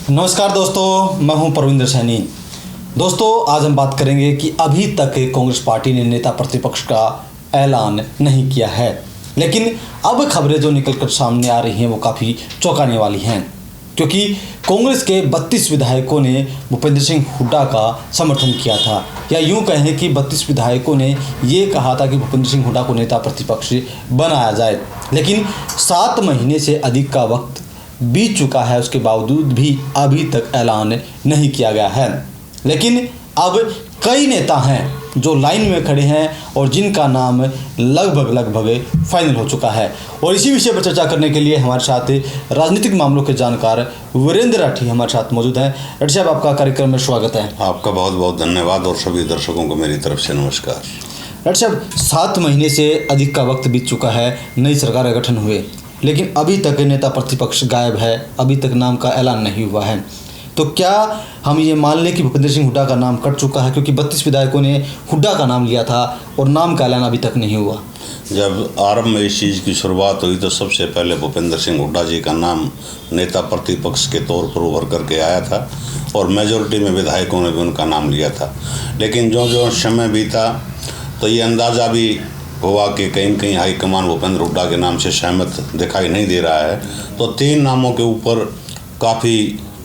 नमस्कार दोस्तों, मैं हूं परविंदर सैनी। दोस्तों, आज हम बात करेंगे कि अभी तक कांग्रेस पार्टी ने नेता प्रतिपक्ष का ऐलान नहीं किया है, लेकिन अब खबरें जो निकलकर सामने आ रही हैं वो काफ़ी चौंकाने वाली हैं, क्योंकि कांग्रेस के 32 विधायकों ने भूपेंद्र सिंह हुड्डा का समर्थन किया था, या यूं कहें कि 32 विधायकों ने ये कहा था कि भूपेंद्र सिंह हुड्डा को नेता प्रतिपक्ष बनाया जाए। लेकिन 7 महीने से अधिक का वक्त बीत चुका है, उसके बावजूद भी अभी तक ऐलान नहीं किया गया है। लेकिन अब कई नेता हैं जो लाइन में खड़े हैं और जिनका नाम लगभग फाइनल हो चुका है। और इसी विषय पर चर्चा करने के लिए हमारे साथ राजनीतिक मामलों के जानकार वीरेंद्र राठी हमारे साथ मौजूद हैं। राठी साहब, आपका कार्यक्रम में स्वागत है। आपका बहुत बहुत धन्यवाद और सभी दर्शकों को मेरी तरफ से नमस्कार। राठी साहब, 7 महीने से अधिक का वक्त बीत चुका है, नई सरकार का गठन हुए, लेकिन अभी तक नेता प्रतिपक्ष गायब है, अभी तक नाम का ऐलान नहीं हुआ है। तो क्या हम ये मान लें कि भूपेंद्र सिंह हुड्डा का नाम कट चुका है, क्योंकि 32 विधायकों ने हुड्डा का नाम लिया था और नाम का ऐलान अभी तक नहीं हुआ? जब आरंभ में इस चीज़ की शुरुआत हुई तो सबसे पहले भूपेंद्र सिंह हुड्डा जी का नाम नेता प्रतिपक्ष के तौर पर उभर करके आया था और मेजोरिटी में विधायकों ने भी उनका नाम लिया था। लेकिन जो जो समय बीता तो ये अंदाज़ा भी हुआ कि कहीं कहीं हाईकमान भूपेंद्र हुड्डा के नाम से सहमत दिखाई नहीं दे रहा है। तो 3 नामों के ऊपर काफ़ी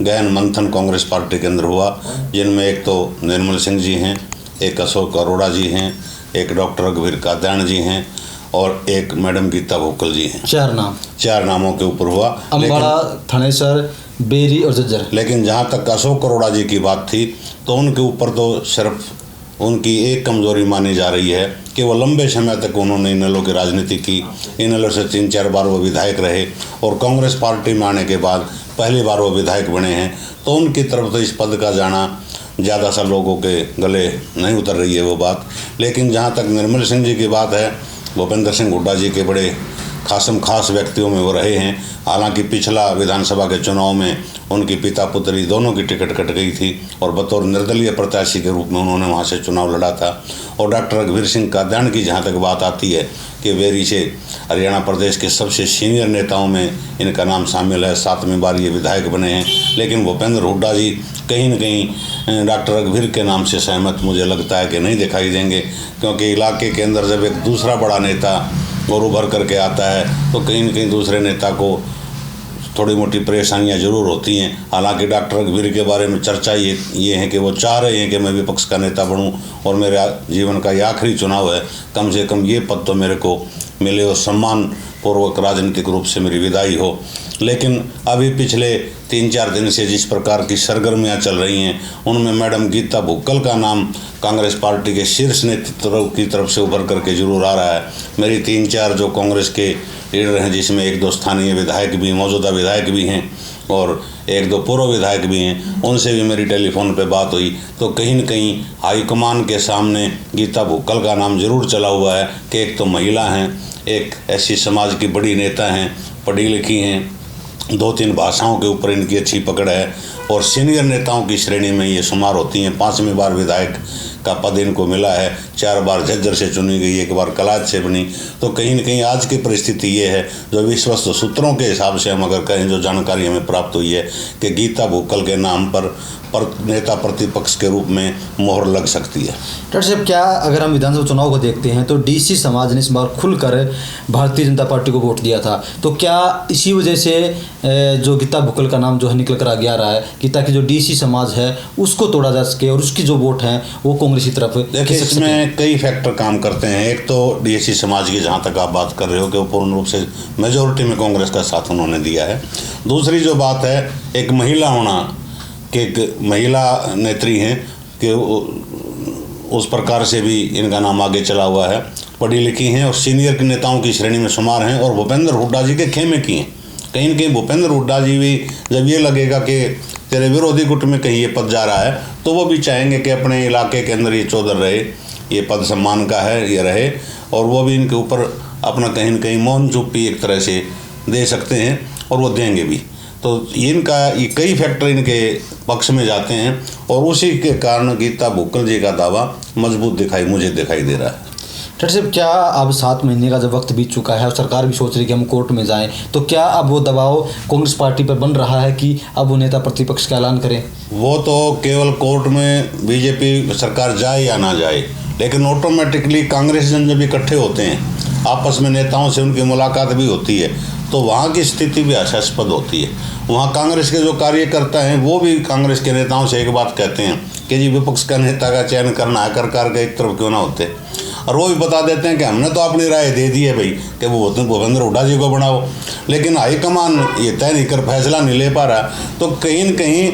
गहन मंथन कांग्रेस पार्टी के अंदर हुआ, जिनमें एक तो निर्मल सिंह जी हैं, एक अशोक अरोड़ा जी हैं, एक डॉक्टर रघुवीर कात्यायन जी हैं और एक मैडम गीता भुक्कल जी हैं। 4 नामों के ऊपर हुआ, अम्बाड़ा, थानेसर, बेरी और झज्जर। लेकिन जहाँ तक अशोक अरोड़ा जी की बात थी तो उनके ऊपर तो सिर्फ उनकी एक कमज़ोरी मानी जा रही है कि वो लंबे समय तक उन्होंने इनेलो की राजनीति की। इनेलो से 3-4 बार वो विधायक रहे और कांग्रेस पार्टी में आने के बाद पहली बार वो विधायक बने हैं, तो उनकी तरफ तो इस पद का जाना ज़्यादा सा लोगों के गले नहीं उतर रही है वो बात। लेकिन जहाँ तक निर्मल सिंह जी की बात है, भूपेंद्र सिंह हुड्डा जी के बड़े खास व्यक्तियों में वो रहे हैं। हालांकि पिछला विधानसभा के चुनाव में उनकी पिता पुत्री दोनों की टिकट कट गई थी और बतौर निर्दलीय प्रत्याशी के रूप में उन्होंने वहां से चुनाव लड़ा था। और डॉक्टर रघुवीर सिंह कात्यायन की जहां तक बात आती है कि वेरी से हरियाणा प्रदेश के सबसे सीनियर नेताओं में इनका नाम शामिल है, 7वीं बार ये विधायक बने हैं। लेकिन भूपेंद्र हुड्डा जी कहीं न कहीं डॉक्टर रघुवीर के नाम से सहमत मुझे लगता है कि नहीं दिखाई देंगे, क्योंकि इलाके के अंदर जब एक दूसरा बड़ा नेता और उभर करके आता है तो कहीं न कहीं दूसरे नेता को थोड़ी मोटी परेशानियां जरूर होती हैं। हालांकि डॉक्टर रघुवीर के बारे में चर्चा ये है कि वो चाह रहे हैं कि मैं विपक्ष का नेता बनूं और मेरे जीवन का ये आखिरी चुनाव है, कम से कम ये पद तो मेरे को मिले और सम्मान पूर्वक राजनीतिक रूप से मेरी विदाई हो। लेकिन अभी पिछले 3-4 दिन से जिस प्रकार की सरगर्मियां चल रही हैं उनमें मैडम गीता भुक्कल का नाम कांग्रेस पार्टी के शीर्ष नेतृत्व की तरफ से उभर करके जरूर आ रहा है। मेरी 3-4 जो कांग्रेस के लीडर हैं, जिसमें 1-2 स्थानीय विधायक भी, मौजूदा विधायक भी हैं और 1-2 पूर्व विधायक भी हैं, उनसे भी मेरी टेलीफोन पे बात हुई तो कहीं न कहीं हाईकमान के सामने गीता भुक्कल का नाम जरूर चला हुआ है कि एक तो महिला हैं, एक ऐसी समाज की बड़ी नेता हैं, पढ़ी लिखी हैं, 2-3 भाषाओं के ऊपर इनकी अच्छी पकड़ है और सीनियर नेताओं की श्रेणी में ये शुमार होती हैं। 5वीं बार विधायक का पद इनको मिला है, 4 बार झज्जर से चुनी गई, 1 बार कलाज से बनी। तो कहीं न कहीं आज की परिस्थिति ये है, जो विश्वस्त सूत्रों के हिसाब से हम अगर कहें, जो जानकारी हमें प्राप्त हुई है कि गीता भुक्कल के नाम पर नेता प्रतिपक्ष के रूप में मोहर लग सकती है। डॉक्टर साहब, क्या अगर हम विधानसभा चुनाव को देखते हैं तो डीसी समाज ने इस बार खुलकर भारतीय जनता पार्टी को वोट दिया था, तो क्या इसी वजह से जो गीता भुक्कल का नाम जो है निकल कर आ गया रहा है कि ताकि जो डीसी समाज है उसको तोड़ा जा सके और उसकी जो वोट है वो कांग्रेस की तरफ? देखिए, इसमें कई फैक्टर काम करते हैं। एक तो डीसी समाज की जहाँ तक आप बात कर रहे हो कि वो पूर्ण रूप से मेजोरिटी में कांग्रेस का साथ उन्होंने दिया है। दूसरी जो बात है, एक महिला होना कि एक महिला नेत्री हैं कि उस प्रकार से भी इनका नाम आगे चला हुआ है, पढ़ी लिखी हैं और सीनियर के नेताओं की श्रेणी में शुमार हैं और भूपेंद्र हुड्डा जी के खेमे की हैं। कहीं न कहीं भूपेंद्र हुड्डा जी भी जब ये लगेगा कि तेरे विरोधी गुट में कहीं ये पद जा रहा है तो वो भी चाहेंगे कि अपने इलाके के अंदर ये चौधर रहे, ये पद सम्मान का है, ये रहे, और वो भी इनके ऊपर अपना कहीं न कहीं मौन चुप्पी एक तरह से दे सकते हैं और वो देंगे भी। तो इनका ये कई फैक्टर इनके पक्ष में जाते हैं और उसी के कारण गीता भुक्कल जी का दावा मजबूत मुझे दिखाई दे रहा है। डॉक्टर साहब, क्या अब 7 महीने का जब वक्त बीत चुका है और सरकार भी सोच रही है कि हम कोर्ट में जाएं, तो क्या अब वो दबाव कांग्रेस पार्टी पर बन रहा है कि अब वो नेता प्रतिपक्ष का ऐलान करें? वो तो केवल कोर्ट में बीजेपी सरकार जाए या ना जाए, लेकिन ऑटोमेटिकली कांग्रेस जन जब इकट्ठे होते हैं, आपस में नेताओं से उनकी मुलाकात भी होती है, तो वहाँ की स्थिति भी हास्यास्पद होती है। वहाँ कांग्रेस के जो कार्यकर्ता हैं वो भी कांग्रेस के नेताओं से एक बात कहते हैं कि जी विपक्ष का नेता का चयन करना है, कर के एक तरफ क्यों ना होते, और वो भी बता देते हैं कि हमने तो अपनी राय दे दी है भाई कि वो भूपेंद्र हुड्डा जी को बनाओ, लेकिन हाईकमान ये तय नहीं कर, फैसला नहीं ले पा रहा। तो कहीं न कहीं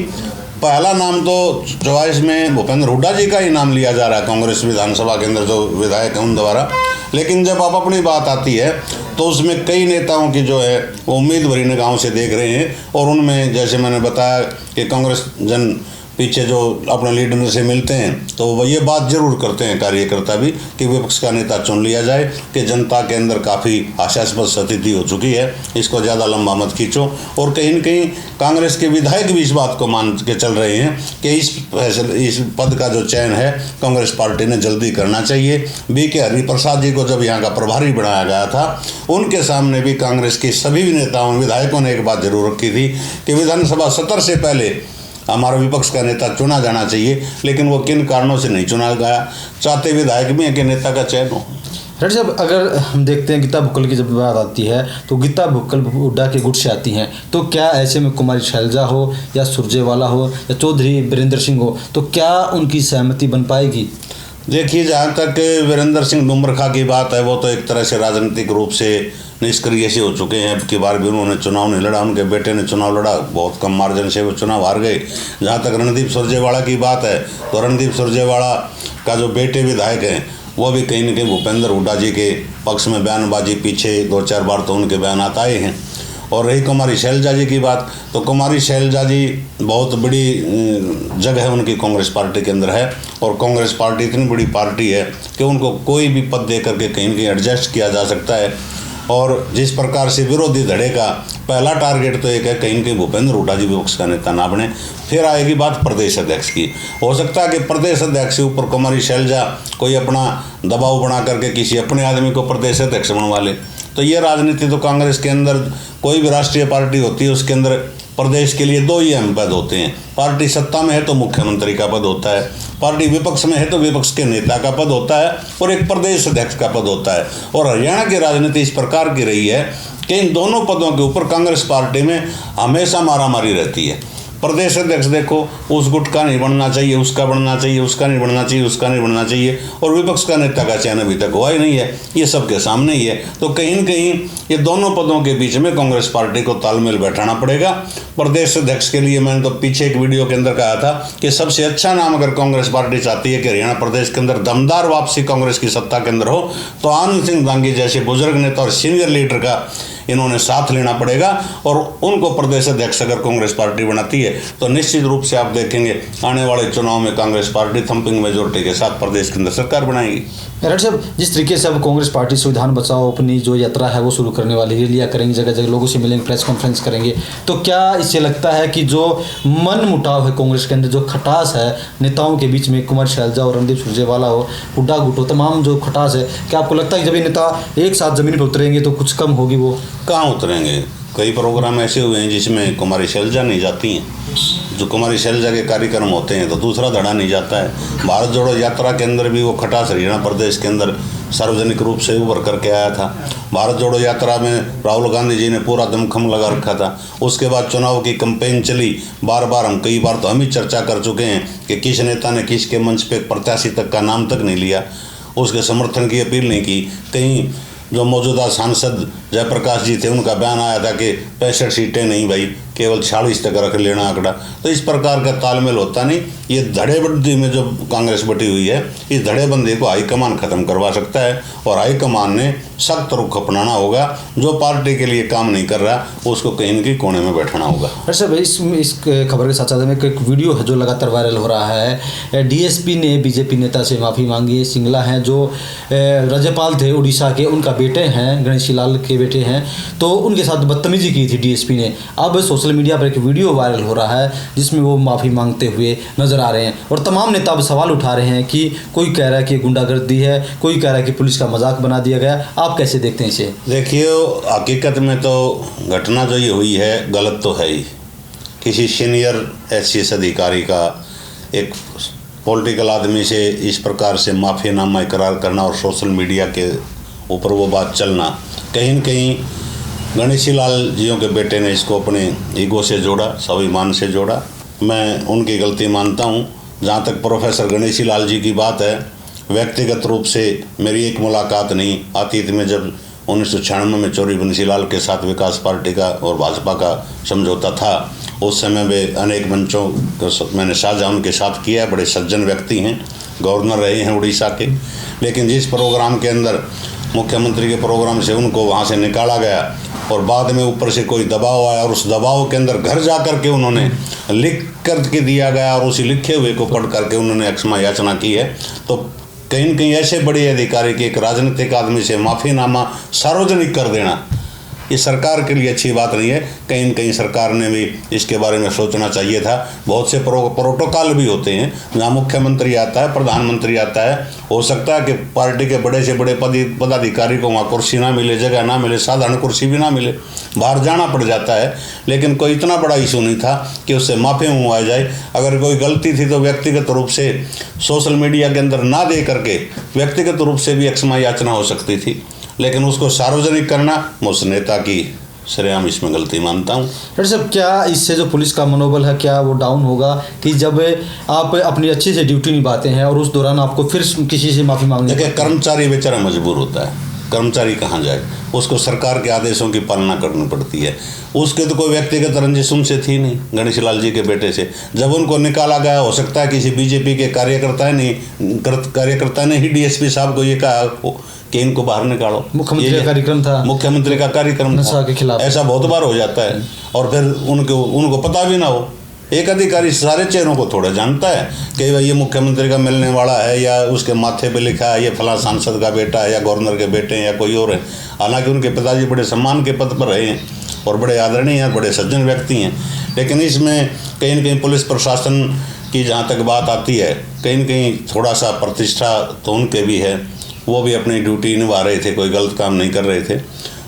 पहला नाम तो चॉइस में भूपेंद्र हुड्डा जी का ही नाम लिया जा रहा है कांग्रेस विधानसभा के अंदर जो विधायक हैं उन द्वारा, लेकिन जब अब अपनी बात आती है तो उसमें कई नेताओं की जो है वो उम्मीद भरी निगाहों से देख रहे हैं, और उनमें जैसे मैंने बताया कि कांग्रेस जन पीछे जो अपने लीडर से मिलते हैं तो वो ये बात जरूर करते हैं कार्यकर्ता भी कि विपक्ष का नेता चुन लिया जाए, कि जनता के अंदर काफ़ी हास्यास्पद स्थिति हो चुकी है, इसको ज़्यादा लंबा मत खींचो। और कहीं न कहीं कांग्रेस के विधायक भी इस बात को मान के चल रहे हैं कि इस पद का जो चयन है कांग्रेस पार्टी ने जल्दी करना चाहिए। BK हरिप्रसाद जी को जब यहाँ का प्रभारी बनाया गया था, उनके सामने भी कांग्रेस के सभी नेताओं विधायकों ने एक बात जरूर रखी थी कि विधानसभा सत्र से पहले हमारा विपक्ष का नेता चुना जाना चाहिए, लेकिन वो किन कारणों से नहीं चुना गया। चाहते विधायक भी हैं कि नेता का चयन हो। डॉक्टर साहब, अगर हम देखते हैं गीता भुक्कल की जब बात आती है तो गीता भुक्कल हुड्डा के गुट से आती हैं, तो क्या ऐसे में कुमारी शैलजा हो या सुरजेवाला हो या चौधरी वीरेंद्र सिंह हो, तो क्या उनकी सहमति बन पाएगी? देखिए, जहाँ तक वीरेंद्र सिंह डुमरखा की बात है वो तो एक तरह से राजनीतिक रूप से निष्क्रिय से हो चुके हैं। अब की बार भी उन्होंने चुनाव नहीं लड़ा, उनके बेटे ने चुनाव लड़ा, बहुत कम मार्जिन से वो चुनाव हार गए। जहाँ तक रणदीप सुरजेवाला की बात है तो रणदीप सुरजेवाला का जो बेटे विधायक हैं वो भी कहीं न कहीं भूपेंद्र हुड्डा जी के पक्ष में बयानबाजी, पीछे 2-4 बार तो उनके बयान आए हैं। और रही कुमारी शैलजा जी की बात, तो कुमारी शैलजा जी बहुत बड़ी जगह है उनकी कांग्रेस पार्टी के अंदर है, और कांग्रेस पार्टी इतनी बड़ी पार्टी है कि उनको कोई भी पद दे करके कहीं न कहीं एडजस्ट किया जा सकता है। और जिस प्रकार से विरोधी धड़े का पहला टारगेट तो एक है कहीं न कहीं भूपेंद्र हुड्डा जी विपक्ष का नेता ना बने। फिर आएगी बात प्रदेश अध्यक्ष की। हो सकता है कि प्रदेश अध्यक्ष के ऊपर कुमारी शैलजा कोई अपना दबाव बना करके किसी अपने आदमी को प्रदेश अध्यक्ष बनवा ले। तो ये राजनीति तो कांग्रेस के अंदर कोई भी राष्ट्रीय पार्टी होती है उसके अंदर प्रदेश के लिए 2 ही अहम पद होते हैं। पार्टी सत्ता में है तो मुख्यमंत्री का पद होता है, पार्टी विपक्ष में है तो विपक्ष के नेता का पद होता है, और एक प्रदेश अध्यक्ष का पद होता है। और हरियाणा की राजनीति इस प्रकार की रही है कि इन दोनों पदों के ऊपर कांग्रेस पार्टी में हमेशा मारामारी रहती है। प्रदेश अध्यक्ष देखो, उस गुट का नहीं बनना चाहिए, उसका बनना चाहिए, उसका नहीं बनना चाहिए, उसका नहीं बनना चाहिए, और विपक्ष का नेता का चयन अभी तक हुआ ही नहीं है, ये सबके सामने ही है। तो कहीं न कहीं ये दोनों पदों के बीच में कांग्रेस पार्टी को तालमेल बैठाना पड़ेगा। प्रदेश अध्यक्ष के लिए मैंने तो पीछे एक वीडियो के अंदर कहा था कि सबसे अच्छा नाम अगर कांग्रेस पार्टी चाहती है कि हरियाणा प्रदेश के अंदर दमदार वापसी कांग्रेस की सत्ता के अंदर हो, तो आनंद सिंह दांगी जैसे बुजुर्ग नेता और सीनियर लीडर का इन्होंने साथ लेना पड़ेगा। और उनको प्रदेश अध्यक्ष अगर कांग्रेस पार्टी बनाती है तो निश्चित रूप से आप देखेंगे आने वाले चुनाव में कांग्रेस पार्टी थम्पिंग मेजोरिटी के साथ प्रदेश के अंदर सरकार बनाएगी। डॉक्टर साहब, जिस तरीके से अब कांग्रेस पार्टी संविधान बचाओ अपनी जो यात्रा है वो शुरू करने वाली, रैलियाँ करेंगे, जगह जगह लोगों से मिलेंगे, प्रेस कॉन्फ्रेंस करेंगे, तो क्या इससे लगता है कि जो मन मुटाव है कांग्रेस के अंदर, जो खटास है नेताओं के बीच में, कुमार शैलजा और रणदीप सुरजेवाला हो, हुड्डा गुट हो, तमाम जो खटास है, क्या आपको लगता है कि जब ये नेता एक साथ जमीन पर उतरेंगे तो कुछ कम होगी? वो कहाँ उतरेंगे? कई प्रोग्राम ऐसे हुए हैं जिसमें कुमारी शैलजा नहीं जाती हैं। जो कुमारी शैलजा के कार्यक्रम होते हैं तो दूसरा धड़ा नहीं जाता है। भारत जोड़ो यात्रा के अंदर भी वो खटास हरियाणा प्रदेश के अंदर सार्वजनिक रूप से उभर करके आया था। भारत जोड़ो यात्रा में राहुल गांधी जी ने पूरा दमखम लगा रखा था। उसके बाद चुनाव की कैंपेन चली, बार बार हम कई बार तो हम ही चर्चा कर चुके हैं कि किस नेता ने किसके मंच पे प्रत्याशी तक का नाम तक नहीं लिया, उसके समर्थन की अपील नहीं की। कहीं जो मौजूदा सांसद जयप्रकाश जी थे उनका बयान आया था कि 65 सीटें नहीं भाई, केवल 46 तक रख लेना आंकड़ा। तो इस प्रकार का तालमेल होता नहीं। ये धड़ेबंदी में जो कांग्रेस बटी हुई है, इस धड़ेबंदी को हाईकमान ख़त्म करवा सकता है, और हाईकमान ने सख्त रुख अपनाना होगा। जो पार्टी के लिए काम नहीं कर रहा उसको कहीं न कहीं कोने में बैठाना होगा। अच्छा भाई, इस खबर के साथ साथ में एक वीडियो है जो लगातार वायरल हो रहा है। DSP ने बीजेपी नेता से माफ़ी मांगी है। सिंगला हैं जो राज्यपाल थे उड़ीसा के, उनका बेटे हैं, गणेशी लाल के बेटे हैं, तो उनके साथ बदतमीजी की थी DSP ने। अब सोशल सोशल मीडिया पर एक वीडियो वायरल हो रहा है जिसमें वो माफ़ी मांगते हुए नजर आ रहे हैं और तमाम नेता अब सवाल उठा रहे हैं कि कोई कह रहा है कि गुंडागर्दी है, कोई कह रहा है कि पुलिस का मजाक बना दिया गया। आप कैसे देखते हैं इसे? देखिए, हकीकत में तो घटना जो ये हुई है गलत तो है ही। किसी सीनियर एचसीएस अधिकारी का एक पॉलिटिकल आदमी से इस प्रकार से माफ़ीनामा इकरार करना और सोशल मीडिया के ऊपर वो बात चलना, कहीं न कहीं गणेशी लाल जियों के बेटे ने इसको अपने ईगो से जोड़ा, स्वाभिमान से जोड़ा। मैं उनकी गलती मानता हूँ। जहाँ तक प्रोफेसर गणेशी लाल जी की बात है, व्यक्तिगत रूप से मेरी एक मुलाकात नहीं। अतीत में जब 1996 में चौरी बंसीलाल के साथ विकास पार्टी का और भाजपा का समझौता था, उस समय में अनेक मंचों को मैंने साझा उनके साथ किया। बड़े सज्जन व्यक्ति हैं, गवर्नर रहे हैं उड़ीसा के। लेकिन जिस प्रोग्राम के अंदर मुख्यमंत्री के प्रोग्राम से उनको वहाँ से निकाला गया और बाद में ऊपर से कोई दबाव आया और उस दबाव के अंदर घर जा कर के उन्होंने लिख कर के दिया गया और उसी लिखे हुए को पढ़ करके उन्होंने क्षमा याचना की है। तो कहीं न कहीं ऐसे बड़े अधिकारी के एक राजनीतिक आदमी से माफ़ीनामा सार्वजनिक कर देना, ये सरकार के लिए अच्छी बात नहीं है। कहीं न कहीं सरकार ने भी इसके बारे में सोचना चाहिए था। बहुत से प्रोटोकॉल भी होते हैं, जहाँ मुख्यमंत्री आता है, प्रधानमंत्री आता है, हो सकता है कि पार्टी के बड़े से बड़े पदाधिकारी को वहाँ कुर्सी ना मिले, जगह ना मिले, साधारण कुर्सी भी ना मिले, बाहर जाना पड़ जाता है। लेकिन कोई इतना बड़ा इशू नहीं था कि उससे माफ़ी मंगवाई जाए। अगर कोई गलती थी तो व्यक्तिगत रूप से सोशल मीडिया के अंदर ना दे करके व्यक्तिगत रूप से भी क्षमा याचना हो सकती थी, लेकिन उसको सार्वजनिक करना उस नेता की श्रेयाम इसमें गलती मानता हूँ। डॉक्टर साहब, क्या इससे जो पुलिस का मनोबल है क्या वो डाउन होगा कि जब आप अपनी अच्छे से ड्यूटी निभाते हैं और उस दौरान आपको फिर किसी से माफ़ी मांगनी? देखिए, कर्मचारी बेचारा मजबूर होता है, कर्मचारी कहाँ जाए, उसको सरकार के आदेशों की पालना करनी पड़ती है। उसके तो कोई व्यक्तिगत रंजिश उनसे थी नहीं, गणेशी लाल जी के बेटे से। जब उनको निकाला गया, हो सकता है किसी बीजेपी के कार्यकर्ता ने ही डीएसपी साहब को ये कहा कि इनको बाहर निकालो। मुख्यमंत्री का कार्यक्रम था, मुख्यमंत्री का कार्यक्रम नशा के खिलाफ। ऐसा बहुत बार हो जाता है और फिर उनको पता भी ना हो। एक अधिकारी सारे चेहरों को थोड़ा जानता है कि भाई ये मुख्यमंत्री का मिलने वाला है, या उसके माथे पे लिखा है ये फला सांसद का बेटा है, या गवर्नर के बेटे हैं, या कोई और है। हालांकि उनके पिताजी बड़े सम्मान के पद पर रहे हैं और बड़े आदरणीय हैं, बड़े सज्जन व्यक्ति हैं। लेकिन इसमें कहीं न कहीं पुलिस प्रशासन की जहाँ तक बात आती है, कहीं न कहीं थोड़ा सा प्रतिष्ठा तो उनके भी है। वो भी अपनी ड्यूटी निभा रहे थे, कोई गलत काम नहीं कर रहे थे।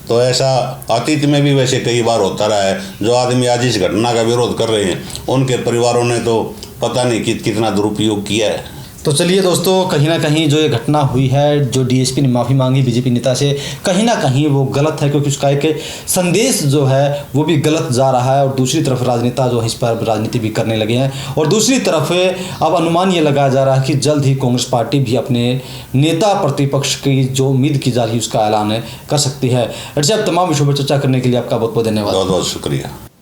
तो ऐसा अतीत में भी वैसे कई बार होता रहा है। जो आदमी आज इस घटना का विरोध कर रहे हैं, उनके परिवारों ने तो पता नहीं कितना दुरुपयोग किया है। तो चलिए दोस्तों, कहीं ना कहीं जो ये घटना हुई है, जो डीएसपी ने माफ़ी मांगी बीजेपी नेता से, कहीं ना कहीं वो गलत है, क्योंकि उसका एक संदेश जो है वो भी गलत जा रहा है। और दूसरी तरफ राजनेता जो है इस पर राजनीति भी करने लगे हैं। और दूसरी तरफ अब अनुमान ये लगाया जा रहा है कि जल्द ही कांग्रेस पार्टी भी अपने नेता प्रतिपक्ष की जो उम्मीद की जा रही है उसका ऐलान कर सकती है। अच्छा, अब तमाम विषयों पर चर्चा करने के लिए आपका बहुत बहुत धन्यवाद। बहुत बहुत शुक्रिया।